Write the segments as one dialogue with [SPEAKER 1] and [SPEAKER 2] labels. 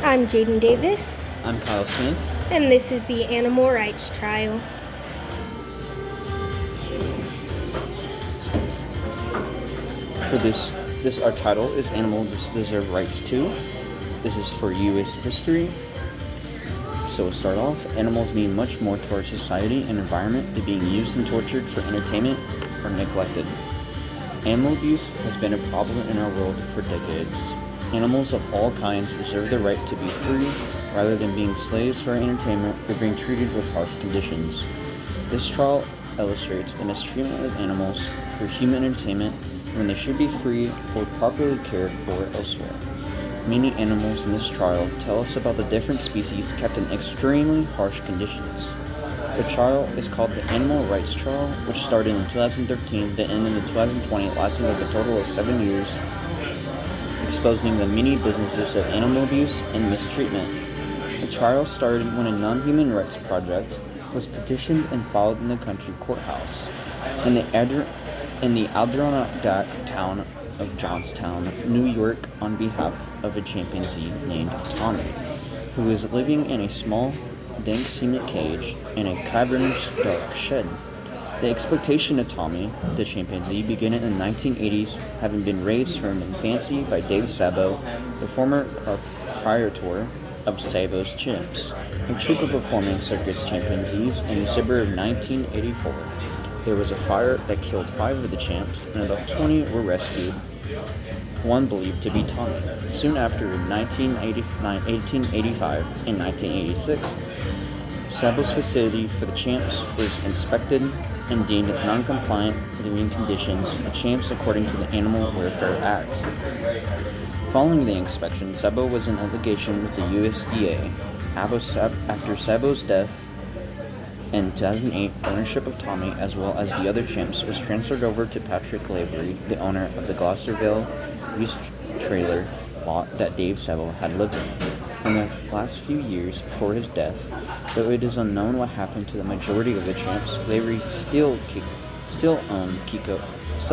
[SPEAKER 1] I'm Jaden Davis.
[SPEAKER 2] I'm Kyle Smith.
[SPEAKER 1] And this is the Animal Rights Trial.
[SPEAKER 2] For this our title is Animals Deserve Rights Too. This is for U.S. history. So to start off, animals mean much more to our society and environment than being used and tortured for entertainment or neglected. Animal abuse has been a problem in our world for decades. Animals of all kinds deserve the right to be free rather than being slaves for entertainment or being treated with harsh conditions. This trial illustrates the mistreatment of animals for human entertainment when they should be free or properly cared for elsewhere. Many animals in this trial tell us about the different species kept in extremely harsh conditions. The trial is called the Animal Rights Trial, which started in 2013 that ended in 2020, lasting a total of 7 years, exposing the many businesses of animal abuse and mistreatment. The trial started when a non-human rights project was petitioned and filed in the country courthouse in the Adirondack town of Johnstown, New York, on behalf of a chimpanzee named Tommy, who was living in a small, dank cement cage in a cavernous dark shed. The exploitation of Tommy, the chimpanzee, began in the 1980s, having been raised from infancy by Dave Sabo, the former proprietor of Sabo's Chimps, a troop of performing circus chimpanzees. In December of 1984. There was a fire that killed 5 of the chimps, and about 20 were rescued, one believed to be Tommy. Soon after, in 1885 and 1986, Sabo's facility for the chimps was inspected and deemed non-compliant living conditions for the chimps according to the Animal Welfare Act. Following the inspection, Sabo was in litigation with the USDA. After Sabo's death in 2008, ownership of Tommy, as well as the other chimps, was transferred over to Patrick Lavery, the owner of the Glosterville used trailer lot that Dave Sabo had lived in. In the last few years before his death, though it is unknown what happened to the majority of the chimps, Lavery still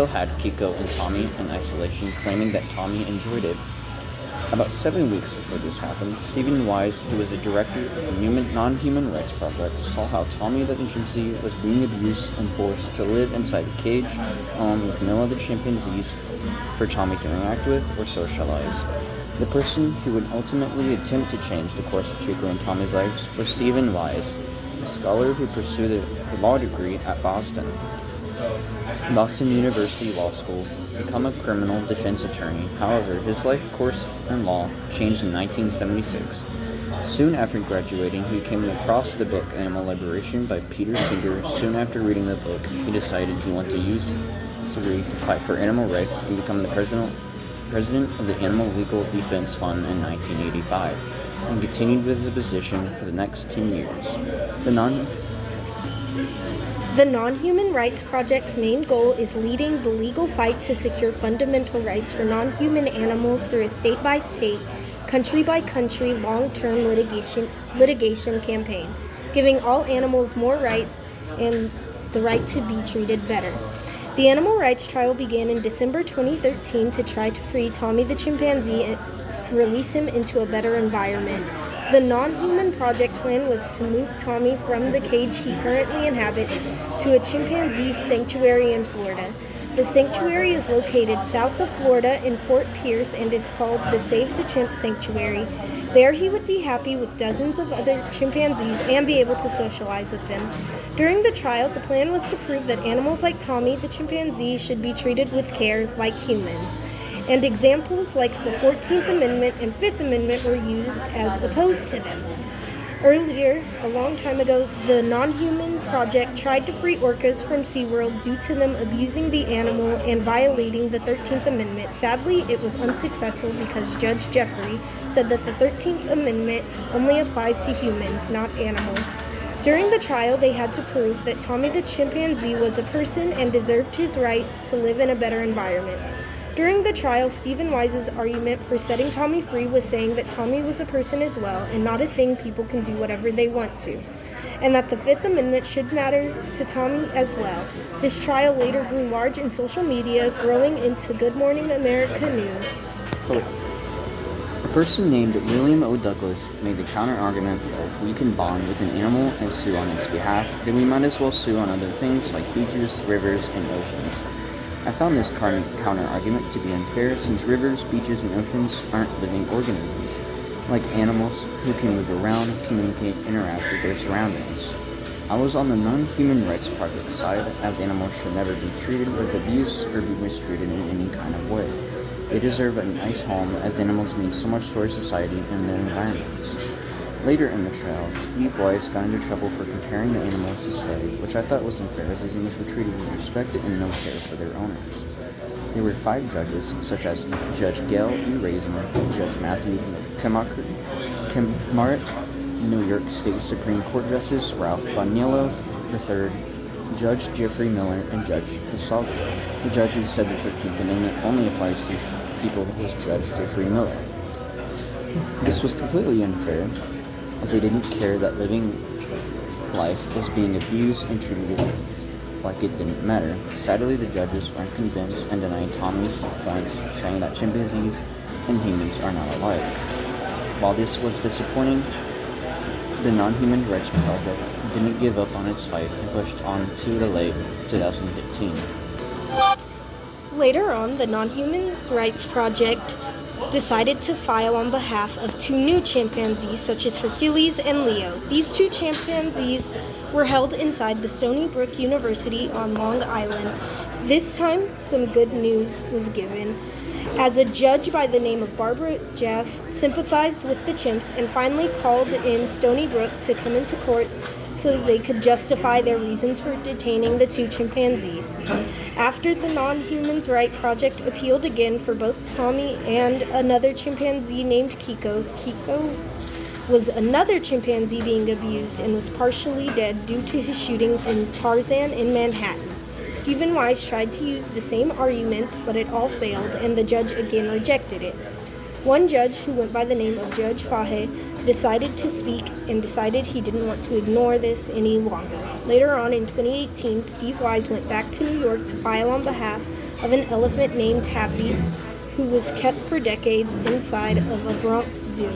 [SPEAKER 2] had Kiko and Tommy in isolation, claiming that Tommy enjoyed it. About 7 weeks before this happened, Stephen Wise, who was the director of the non-human rights project, saw how Tommy the chimpanzee was being abused and forced to live inside a cage along with no other chimpanzees for Tommy to interact with or socialize. The person who would ultimately attempt to change the course of Chico and Tommy's lives was Stephen Wise, a scholar who pursued a law degree at Boston University Law School to become a criminal defense attorney. However, his life course in law changed in 1976. Soon after graduating, he came across the book Animal Liberation by Peter Singer. Soon after reading the book, he decided he wanted to use his degree to fight for animal rights and become the president of the Animal Legal Defense Fund in 1985, and continued with his position for the next 10 years.
[SPEAKER 1] The Non-Human Rights Project's main goal is leading the legal fight to secure fundamental rights for non-human animals through a state-by-state, country-by-country, long-term litigation campaign, giving all animals more rights and the right to be treated better. The Animal Rights Trial began in December 2013 to try to free Tommy the chimpanzee and release him into a better environment. The Non-Human Project plan was to move Tommy from the cage he currently inhabits to a chimpanzee sanctuary in Florida. The sanctuary is located south of Florida in Fort Pierce and is called the Save the Chimps Sanctuary. There he would be happy with dozens of other chimpanzees and be able to socialize with them. During the trial, the plan was to prove that animals like Tommy the chimpanzee should be treated with care like humans. And examples like the 14th Amendment and 5th Amendment were used as opposed to them. Earlier, a long time ago, the Non-Human Project tried to free orcas from SeaWorld due to them abusing the animal and violating the 13th Amendment. Sadly, it was unsuccessful because Judge Jeffrey said that the 13th Amendment only applies to humans, not animals. During the trial, they had to prove that Tommy the chimpanzee was a person and deserved his right to live in a better environment. During the trial, Stephen Wise's argument for setting Tommy free was saying that Tommy was a person as well and not a thing people can do whatever they want to, and that the Fifth Amendment should matter to Tommy as well. This trial later grew large in social media, growing into Good Morning America News.
[SPEAKER 2] person named William O. Douglas made the counter-argument that if we can bond with an animal and sue on its behalf, then we might as well sue on other things like beaches, rivers, and oceans. I found this counter-argument to be unfair since rivers, beaches, and oceans aren't living organisms, like animals who can move around, communicate, interact with their surroundings. I was on the non-human rights project side, as animals should never be treated with abuse or be mistreated in any kind of way. They deserve a nice home, as animals mean so much to our society and their environments. Later in the trial, Steve Weiss got into trouble for comparing the animals to slaves, which I thought was unfair, as these animals were treated with respect and no care for their owners. There were 5 judges, such as Judge Gail E. Razor, Judge Matthew Kemaret, New York State Supreme Court Justice Ralph Boniello III, Judge Jeffrey Miller, and Judge Casaldo. The judge who said the 13th Amendment only applies to people was Judge Jeffrey Miller. This was completely unfair, as they didn't care that living life was being abused and treated like it didn't matter. Sadly, the judges weren't convinced and denied Tommy's points, saying that chimpanzees and humans are not alike. While this was disappointing, the Non-Human Rights Project didn't give up on its fight and pushed on to the late 2015.
[SPEAKER 1] Later on, the Non-Human Rights Project decided to file on behalf of 2 new chimpanzees, such as Hercules and Leo. These 2 chimpanzees were held inside the Stony Brook University on Long Island. This time, some good news was given, as a judge by the name of Barbara Jeff sympathized with the chimps and finally called in Stony Brook to come into court so they could justify their reasons for detaining the 2 chimpanzees. After the Non-Human Rights Project appealed again for both Tommy and another chimpanzee named Kiko, Kiko was another chimpanzee being abused and was partially dead due to his shooting in Tarzan in Manhattan. Stephen Weiss tried to use the same arguments, but it all failed, and the judge again rejected it. One judge, who went by the name of Judge Fahe, decided to speak and decided he didn't want to ignore this any longer. Later on in 2018, Steve Weiss went back to New York to file on behalf of an elephant named Happy, who was kept for decades inside of a Bronx zoo.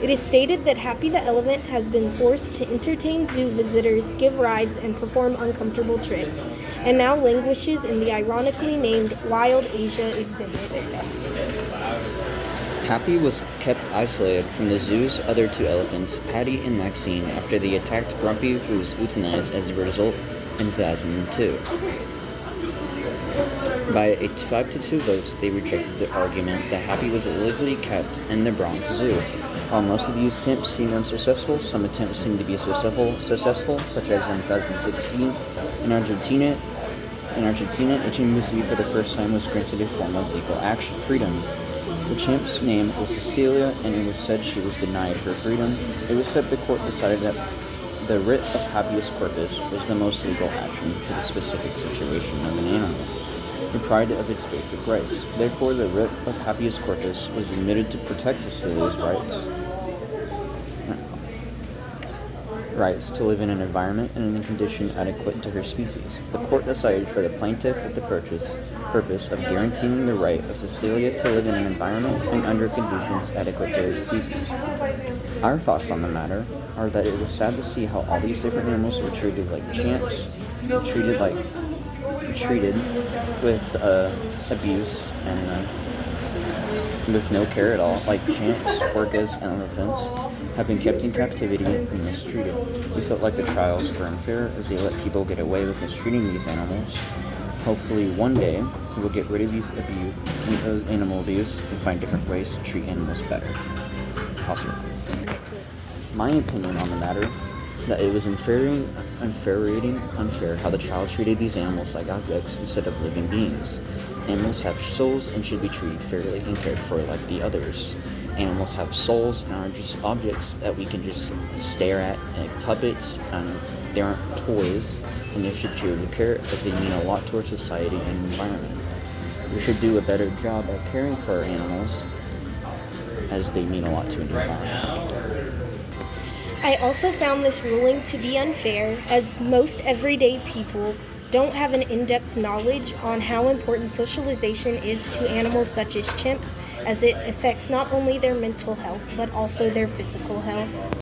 [SPEAKER 1] It is stated that Happy the elephant has been forced to entertain zoo visitors, give rides, and perform uncomfortable tricks, and now languishes in the ironically named Wild Asia exhibit.
[SPEAKER 2] Happy was kept isolated from the zoo's other 2 elephants, Patty and Maxine, after they attacked Grumpy, who was euthanized as a result in 2002. By a 5-2 votes, they rejected the argument that Happy was illegally kept in the Bronx Zoo. While most of these attempts seemed unsuccessful, some attempts seemed to be successful, such as in 2016 in Argentina. In Argentina, a chimpanzee for the first time was granted a form of legal freedom. The chimp's name was Cecilia, and it was said she was denied her freedom. It was said the court decided that the writ of habeas corpus was the most legal action for the specific situation of an animal, deprived of its basic rights. Therefore, the writ of habeas corpus was admitted to protect Cecilia's rights to live in an environment and in a condition adequate to her species. The court decided for the plaintiff with the purpose of guaranteeing the right of Cecilia to live in an environment and under conditions adequate to her species. Our thoughts on the matter are that it was sad to see how all these different animals were treated like champs, treated with abuse and with no care at all, like chimps, orcas, and elephants, have been kept in captivity and mistreated. We felt like the trials were unfair as they let people get away with mistreating these animals. Hopefully one day we will get rid of these animal abuse and find different ways to treat animals better. Possible. My opinion on the matter, that it was unfair how the trials treated these animals like objects instead of living beings. Animals have souls and should be treated fairly and cared for like the others. Animals have souls and are just objects that we can just stare at, like puppets, and they aren't toys, and they should be treated with care as they mean a lot to our society and environment. We should do a better job at caring for our animals as they mean a lot to the environment.
[SPEAKER 1] I also found this ruling to be unfair, as most everyday people don't have an in-depth knowledge on how important socialization is to animals such as chimps, as it affects not only their mental health but also their physical health.